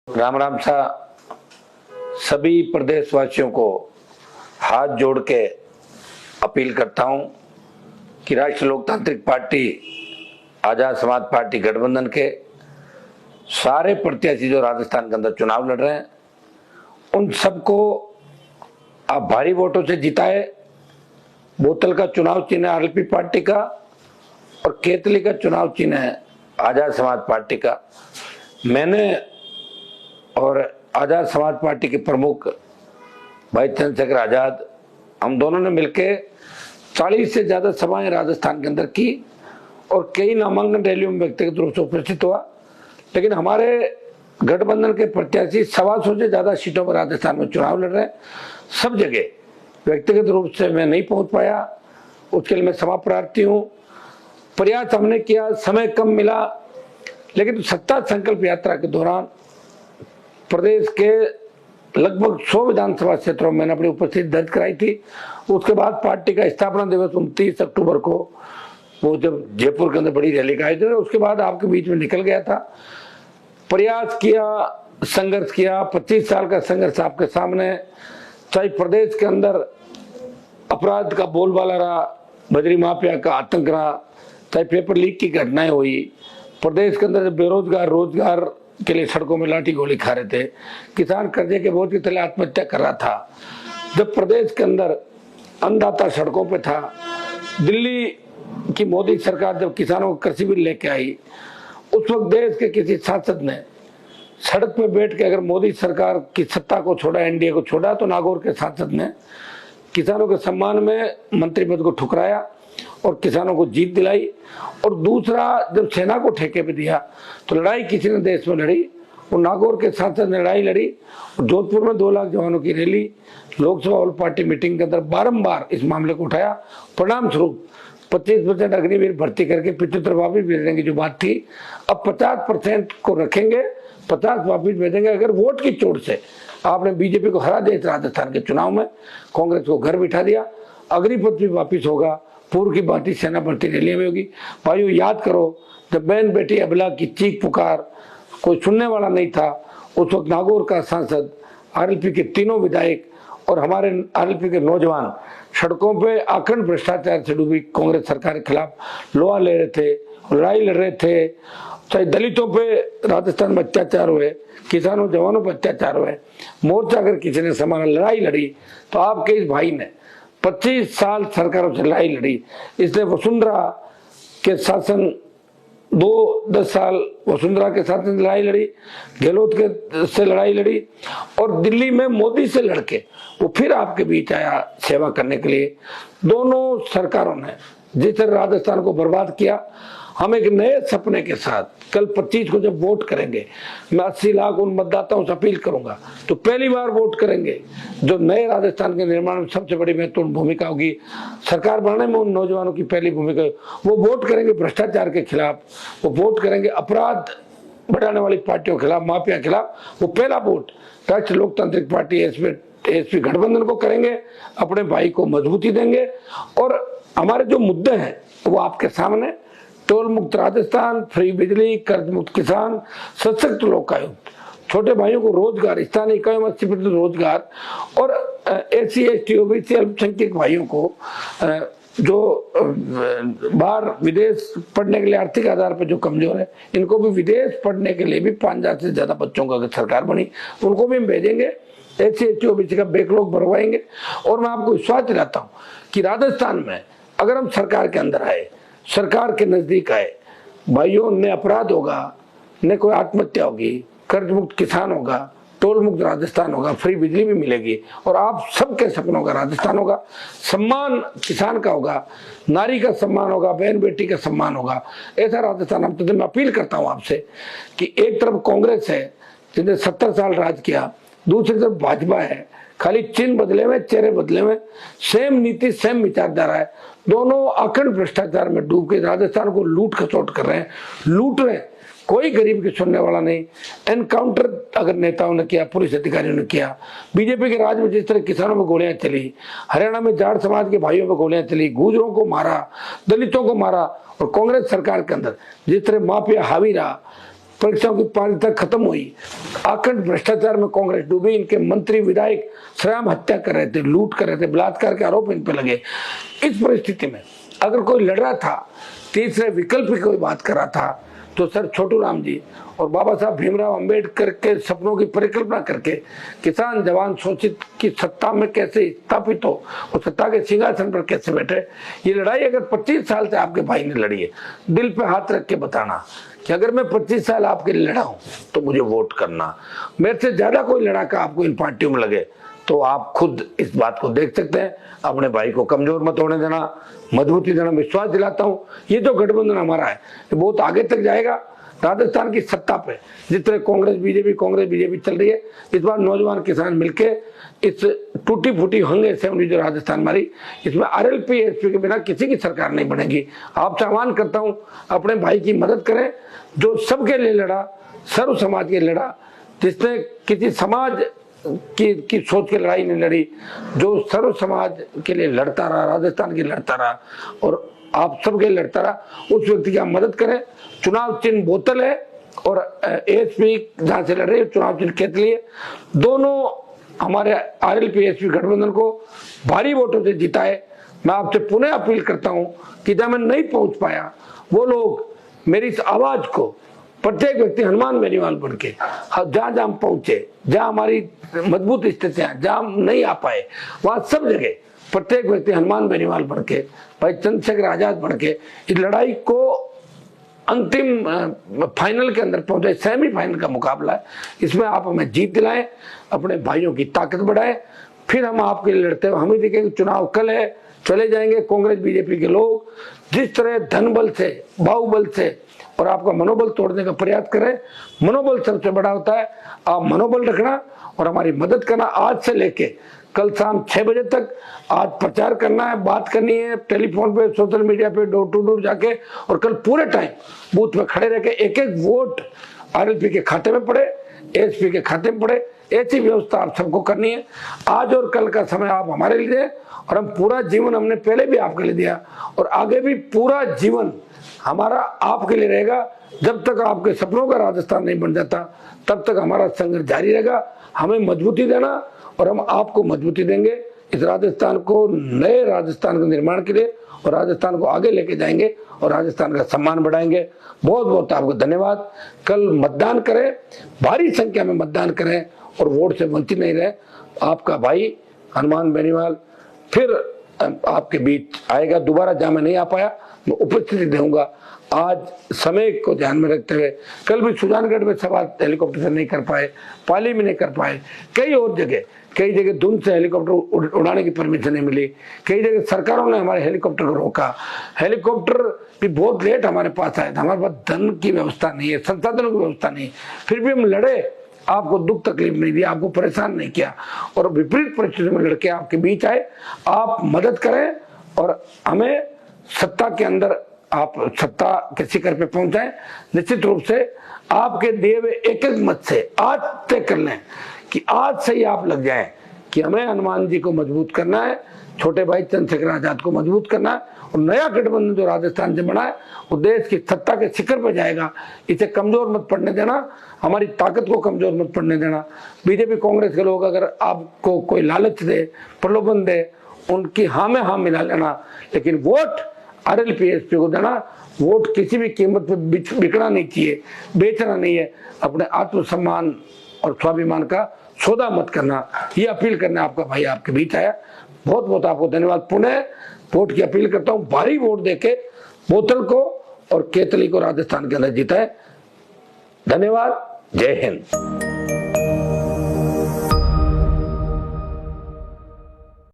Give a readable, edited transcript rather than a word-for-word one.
राम राम सा सभी प्रदेशवासियों को हाथ जोड़ के अपील करता हूं कि राष्ट्रीय लोकतांत्रिक पार्टी आजाद समाज पार्टी गठबंधन के सारे प्रत्याशी जो राजस्थान के अंदर चुनाव लड़ रहे हैं उन सबको आप भारी वोटों से जिताए। बोतल का चुनाव चिन्ह है आरएलपी पार्टी का और केतली का चुनाव चिन्ह है आजाद समाज पार्टी का। मैंने और आजाद समाज पार्टी के प्रमुख भाई चंद्रशेखर आजाद, हम दोनों ने मिलकर 40 से ज्यादा सभाएं राजस्थान के अंदर की और कई नामांकन रैलियों में व्यक्तिगत रूप से उपस्थित हुआ। लेकिन हमारे गठबंधन के प्रत्याशी 125 से ज्यादा सीटों पर राजस्थान में चुनाव लड़ रहे हैं। सब जगह व्यक्तिगत रूप से मैं नहीं पहुंच पाया, उसके लिए मैं क्षमा प्रार्थी हूं। प्रयास हमने किया, समय कम मिला, लेकिन सत्ता संकल्प यात्रा के दौरान प्रदेश के लगभग 100 विधानसभा क्षेत्रों में मैंने अपनी उपस्थिति दर्ज कराई थी। उसके बाद पार्टी का स्थापना दिवस 29 अक्टूबर को वो जब जयपुर के अंदर बड़ी रैली का आयोजन, उसके बाद आपके बीच में निकल गया था। प्रयास किया, संघर्ष किया, 25 साल का संघर्ष आपके सामने। चाहे प्रदेश के अंदर अपराध का बोलबाला रहा, बजरी माफिया का आतंक रहा, चाहे पेपर लीक की घटनाएं हुई, प्रदेश के अंदर बेरोजगार रोजगार के लिए सड़कों में लाठी गोली खा रहे थे, किसान कर्जे के बोझ के तले आत्महत्या कर रहा था, जब प्रदेश के अंदर अन्नदाता सड़कों पे था, दिल्ली की मोदी सरकार जब किसानों को कृषि बिल लेके आई, उस वक्त देश के किसी सांसद ने सड़क पे बैठ के अगर मोदी सरकार की सत्ता को छोड़ा, एनडीए को छोड़ा, तो नागौर के सांसद ने किसानों के सम्मान में मंत्री पद को ठुकराया और किसानों को जीत दिलाई। और दूसरा, जब सेना को ठेके पे दिया तो लड़ाई किसी ने देश में लड़ी, वो नागौर के सांसद ने लड़ाई लड़ी। जोधपुर में 2 लाख जवानों की rally, Lok Sabha all party meeting के अंदर बारंबार इस मामले को उठाया। परिणाम स्वरूप 25% अग्निवीर भर्ती करके 75 वापिस भेजने की जो बात थी, अब 50% को रखेंगे, 50 वापिस भेजेंगे। अगर वोट की चोट से आपने बीजेपी को हरा दिया राजस्थान के चुनाव में, कांग्रेस को घर बिठा दिया, अग्निपथ भी वापिस होगा, पूर्व की बात सेना भर्ती रैलियां में होगी। भाइयों, याद करो, जब बहन बेटी अबला की चीख पुकार कोई सुनने वाला नहीं था, उस वक्त नागौर का सांसद, आरएलपी के तीनों विधायक और हमारे आरएलपी के नौजवान सड़कों पे अखंड भ्रष्टाचार से डूबी कांग्रेस सरकार के खिलाफ लोहा ले रहे थे, लड़ाई लड़ रहे थे। चाहे दलितों पे राजस्थान में अत्याचार हुए, किसानों जवानों पर अत्याचार हुए, मोर्चा अगर किसी ने संभाला, लड़ाई लड़ी, तो आपके इस भाई ने 25 साल सरकारों से लड़ाई लड़ी। इसलिए वसुंधरा के शासन 10 साल वसुंधरा के साथ लड़ाई लड़ी, गहलोत के से लड़ाई लड़ी, और दिल्ली में मोदी से लड़के वो फिर आपके बीच आया सेवा करने के लिए। दोनों सरकारों ने जिस तरह राजस्थान को बर्बाद किया, हम एक नए सपने के साथ कल 25 को जब वोट करेंगे, मैं 80 लाख उन मतदाताओं से अपील करूंगा तो पहली बार वोट करेंगे जो नए राजस्थान के निर्माण में सबसे बड़ी महत्वपूर्ण भूमिका होगी, सरकार बनाने में उन नौजवानों की पहली भूमिका। वो वोट करेंगे भ्रष्टाचार के खिलाफ, वो वोट करेंगे अपराध बढ़ाने वाली पार्टियों के खिलाफ, माफिया के खिलाफ। वो पहला वोट राष्ट्रीय लोकतांत्रिक पार्टी एसपी गठबंधन को करेंगे, अपने भाई को मजबूती देंगे। और हमारे जो मुद्दे हैं वो आपके सामने, टोल मुक्त राजस्थान, फ्री बिजली, कर्ज मुक्त किसान, सशक्त लोकायुक्त, छोटे भाइयों को रोजगार, स्थानीय इकाइयों में 80% रोजगार, और एससी एसटी ओबीसी अल्पसंख्यक भाइयों को जो बाहर विदेश पढ़ने के लिए आर्थिक आधार पर जो कमजोर है, इनको भी विदेश पढ़ने के लिए भी 5000 से ज्यादा बच्चों का अगर सरकार बनी, उनको भी हम भेजेंगे, एससी एसटी ओबीसी का बैकलॉग भरवाएंगे। और मैं आपको विश्वास दिलाता हूँ कि राजस्थान में अगर हम सरकार के अंदर आए, सरकार के नजदीक आए, भाइयों, न अपराध होगा, न कोई आत्महत्या होगी, कर्ज मुक्त किसान होगा, टोल मुक्त राजस्थान होगा, फ्री बिजली भी मिलेगी, और आप सबके सपनों का राजस्थान होगा। सम्मान किसान का होगा, नारी का सम्मान होगा, बहन बेटी का सम्मान होगा, ऐसा राजस्थान। हम तो मैं अपील करता हूं आपसे कि एक तरफ कांग्रेस है जिसने 70 साल राज किया, दूसरी तरफ भाजपा है, खाली चिन्ह बदले में, चेहरे बदले में, सेम नीति सेम विचारधारा है, दोनों अखंड भ्रष्टाचार में डूब के राजस्थान को लूट खसोट कर रहे हैं, लूट रहे हैं। कोई गरीब की सुनने वाला नहीं। एनकाउंटर अगर नेताओं ने किया, पुलिस अधिकारियों ने किया, बीजेपी के राज में जिस तरह किसानों में गोलियां चली, हरियाणा में जाट समाज के भाइयों पर गोलियां चली, गुजरों को मारा, दलितों को मारा, और कांग्रेस सरकार के अंदर जिस तरह माफिया हावी रहा, परीक्षाओं की पात्रता खत्म हुई, आखंड भ्रष्टाचार में कांग्रेस डूबी, इनके मंत्री विधायक स्वयं हत्या कर रहे थे, लूट कर रहे थे, बलात्कार के आरोप इन पे लगे। इस परिस्थिति में अगर कोई लड़ रहा था, तीसरे विकल्प की कोई बात कर रहा था, तो सर छोटू राम जी और बाबा साहब भीमराव अंबेडकर के सपनों की परिकल्पना करके किसान जवान शोषित की सत्ता में कैसे स्थापित हो और सत्ता के सिंहासन पर कैसे बैठे, ये लड़ाई अगर 25 साल से आपके भाई ने लड़ी है, दिल पे हाथ रख के बताना कि अगर मैं 25 साल आपके लिए लड़ा हूं तो मुझे वोट करना। मेरे से ज्यादा कोई लड़ाका आपको इन पार्टियों में लगे तो आप खुद इस बात को देख सकते हैं। अपने भाई को कमजोर मत होने देना, मजबूती देना। विश्वास दिलाता हूं ये जो गठबंधन हमारा है ये बहुत आगे तक जाएगा। राजस्थान की सत्ता पे जिस तरह कांग्रेस बीजेपी चल रही है, इस बार नौजवान किसान मिलके इस टूटी फूटी हंगे असेंबली जो राजस्थान मारी, इसमें आरएलपी एसपी के बिना किसी की सरकार नहीं बनेगी। आपसे आह्वान करता हूं अपने भाई की मदद करें जो सबके लिए लड़ा, सर्व समाज के लिए लड़ा, जिसने किसी समाज की सोच की लड़ाई नहीं लड़ी, जो सर्व समाज के लिए लड़ता रहा, राजस्थान के लिए लड़ता रहा और आप सबके लिए लड़ता रहा, उस व्यक्ति की आप मदद करें। चुनाव चिन्ह बोतल है और एएसपी जहां से लड़ रहे चुनाव चिन्ह केतली है। दोनों हमारे आरएलपी एएसपी गठबंधन को भारी वोटों से जिताए। मैं आपसे पुनः अपील करता हूं कि जहां मैं नहीं पहुंच पाया वो लोग मेरी इस आवाज को, प्रत्येक व्यक्ति हनुमान बेनीवाल बन के जहां जहां पहुंचे, जहां हमारी मजबूत स्थितियां, जहां हम नहीं आ पाए, वहां सब जगह प्रत्येक व्यक्ति हनुमान बेनीवाल बन के, भाई चंद्रशेखर आजाद बन के इस लड़ाई को अंतिम फाइनल के अंदर पहुंचे। सेमीफाइनल का मुकाबला है, इसमें आप हमें जीत दिलाएं, अपने भाइयों की ताकत बढ़ाएं, फिर हम आपके लिए लड़ते हैं। हम ही देखेंगे चुनाव कल है, चले जाएंगे कांग्रेस बीजेपी के लोग जिस तरह धन बल से, बाहुबल से और आपका मनोबल तोड़ने का प्रयास करें। मनोबल सबसे बड़ा होता है, आप मनोबल रखना और हमारी मदद करना। आज से लेके कल शाम 6 बजे तक आज प्रचार करना है, बात करनी है, टेलीफोन पे, सोशल मीडिया पे, डोर टू डोर जाके, और कल पूरे टाइम बूथ में खड़े रह के एक एक वोट आरएलपी के खाते में पड़े, एएसपी के खाते में पड़े, ऐसी व्यवस्था आप सबको करनी है। आज और कल का समय आप हमारे लिए दें और हम पूरा जीवन, हमने पहले भी आपके लिए दिया और आगे भी पूरा जीवन हमारा आपके लिए रहेगा। जब तक आपके सपनों का राजस्थान नहीं बन जाता तब तक हमारा संघर्ष जारी रहेगा। हमें मजबूती देना और हम आपको मजबूती देंगे इस राजस्थान को, नए राजस्थान के निर्माण के लिए, और राजस्थान को आगे लेके जाएंगे और राजस्थान का सम्मान बढ़ाएंगे। बहुत बहुत आपको धन्यवाद। कल मतदान करें, भारी संख्या में मतदान करें और वोट से वंचित नहीं रहे। आपका भाई हनुमान बेनीवाल फिर आपके बीच आएगा। दोबारा जहां मैं नहीं आ पाया मैं उपस्थिति दूंगा। आज समय को ध्यान में रखते हुए, कल भी सुजानगढ़ में सवाल हेलीकॉप्टर से नहीं कर पाए, पाली में नहीं कर पाए, कई जगह धुंध से हेलीकॉप्टर उड़ाने की परमिशन नहीं मिली, कई जगह सरकारों ने हमारे हेलीकॉप्टर को रोका। हेलीकॉप्टर भी बहुत लेट हमारे पास आए थे, हमारे पास धन की व्यवस्था नहीं है, संसाधनों की व्यवस्था नहीं, फिर भी हम लड़े, आपको दुख तकलीफ नहीं दिया, आपको परेशान नहीं किया और विपरीत परिस्थितियों में लड़के आपके बीच आए। आप मदद करें और हमें सत्ता के अंदर, आप सत्ता के शिखर पे पहुंचाएं। निश्चित रूप से आपके दिए हुए एक एक मत से आज तय कर लें कि आज से ही आप लग जाएं कि हमें हनुमान जी को मजबूत करना है, छोटे भाई चंद्रशेखर आजाद को मजबूत करना है और नया गठबंधन जो राजस्थान से बना है वो देश की सत्ता के शिखर पर जाएगा। इसे कमजोर मत पड़ने देना, हमारी ताकत को कमजोर मत पड़ने देना। बीजेपी कांग्रेस के लोग अगर आपको कोई लालच दे, प्रलोभन दे, उनकी हाँ में हाँ मिला लेना, लेकिन वोट आरएलपी एसपी को देना। वोट किसी भी कीमत पे बिकना नहीं चाहिए, बेचना नहीं है। अपने आत्मसम्मान और स्वाभिमान का सौदा मत करना, ये अपील करने आपका भाई आपके बीच आया। बहुत बहुत आपको धन्यवाद। पुनः वोट की अपील करता हूं, भारी वोट देके बोतल को और केतली को राजस्थान के अंदर जीता है। धन्यवाद। जय हिंद।